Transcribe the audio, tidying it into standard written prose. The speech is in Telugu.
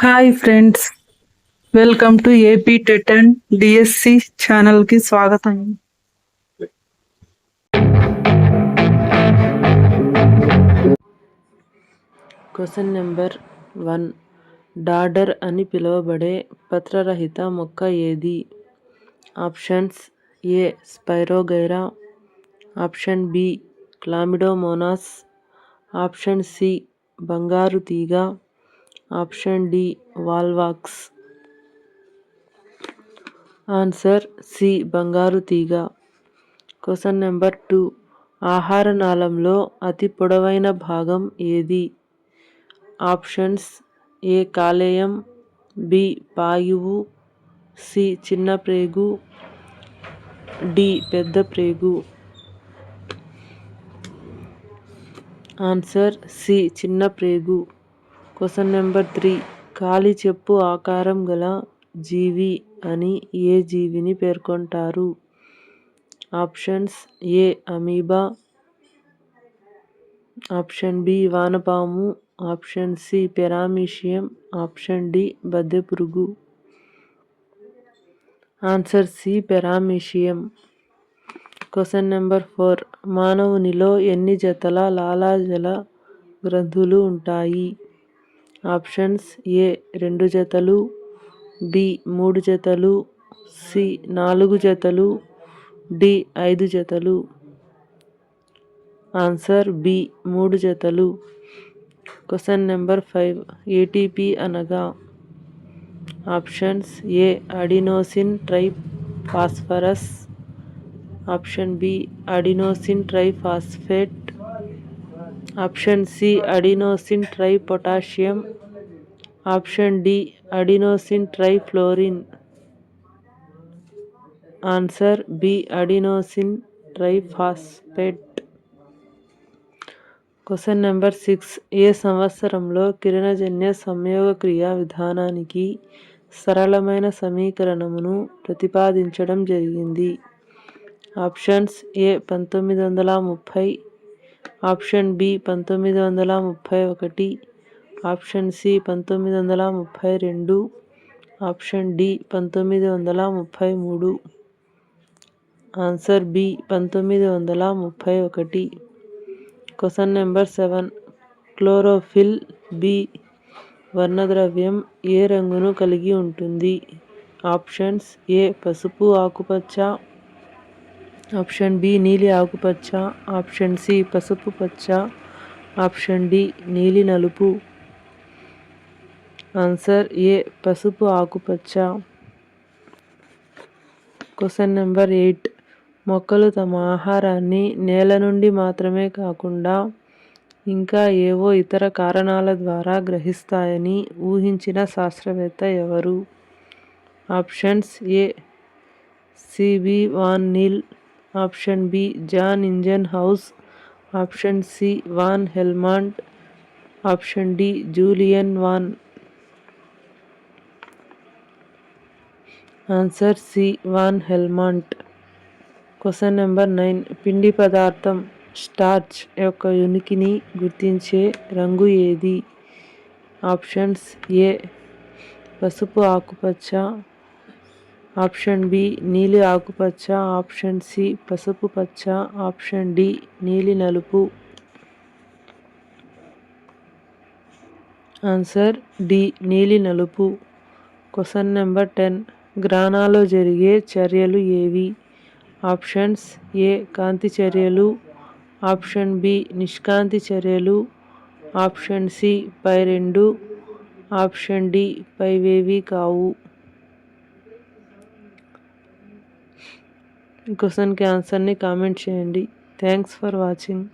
Hi friends, welcome to AP TET and DSC ఛానల్కి స్వాగతం. Question number 1. డాడర్ అని పిలువబడే పత్రరహిత మొక్క ఏది? Options: A. Spirogyra, option B. Chlamydomonas, option C. బంగారు తీగ, option D. Volvox. Answer C. బంగారు తీగ. Question number 2. ఆహార నాళంలో అతి పొడవైన భాగం ఏది? Options: A. కాలేయం, బి. పాయువు, సి. చిన్న ప్రేగు, డి. పెద్ద ప్రేగు. Answer C. చిన్న ప్రేగు. Question number 3. కాలి చెప్పు ఆకారం గల జీవి అని ఏ జీవిని పేర్కొంటారు? Options: A. Amoeba, option B. వానపాము, option C. Paramecium, option D. బద్దెపురుగు. Answer C. Paramecium. Question number 4. మానవునిలో ఎన్ని జతల లాలాజల గ్రంథులు ఉంటాయి? ఆప్షన్స్: ఏ. 2 జతలు, బి. 3 జతలు, సి. 4 జతలు, డి. 5 జతలు. Answer B. 3 జతలు. Question number 5. ఏటీపీ అనగా? Options: A. Adenosine tri phosphorus, option B. Adenosine triphosphate, option C. Adenosine tri potassium, option D. Adenosine tri fluorine. Answer B. Adenosine triphosphate. Question number 6. ఏ సంవత్సరంలో కిరణజన్య సంయోగక్రియ విధానానికి సరళమైన సమీకరణమును ప్రతిపాదించడం జరిగింది? Options: A. 1930, option B. 1931, option C. 1932, option D. 1933. Answer B. 1931. Question number 7. Chlorophyll B వర్ణద్రవ్యం ఏ రంగును కలిగి ఉంటుంది? Options: A. పసుపు ఆకుపచ్చ, ఆప్షన్ బి. నీలి ఆకుపచ్చ, ఆప్షన్ సి. పసుపు పచ్చ, ఆప్షన్ డి. నీలి నలుపు. Answer A. పసుపు ఆకుపచ్చ. Question number 8. మొక్కలు తమ ఆహారాన్ని నేల నుండి మాత్రమే కాకుండా ఇంకా ఏవో ఇతర కారణాల ద్వారా గ్రహిస్తాయని ఊహించిన శాస్త్రవేత్త ఎవరు? Options: A. CB van Niel, option B. Jan Ingenhousz, option C. Van Helmont, option D. Julian van. Answer C. Van Helmont. Question number 9. పిండి పదార్థం స్టార్చ్ యొక్క ఉనికిని గుర్తించే రంగు ఏది? Options: A. పసుపు ఆకుపచ్చ, ఆప్షన్ బి. నీలి ఆకుపచ్చ, ఆప్షన్ సి. పసుపు పచ్చ, ఆప్షన్ డి. నీలి నలుపు. Answer D. నీలి నలుపు. Question number 10. గ్రానాలో జరిగే చర్యలు ఏవి? ఆప్షన్స్: ఏ. కాంతి చర్యలు, ఆప్షన్ బి. నిష్కాంతి చర్యలు, ఆప్షన్ సి. పై రెండు, ఆప్షన్ డి. పైవేవీ కావు. క్వశ్చన్కి ఆన్సర్ని కామెంట్ చేయండి. Thanks for watching.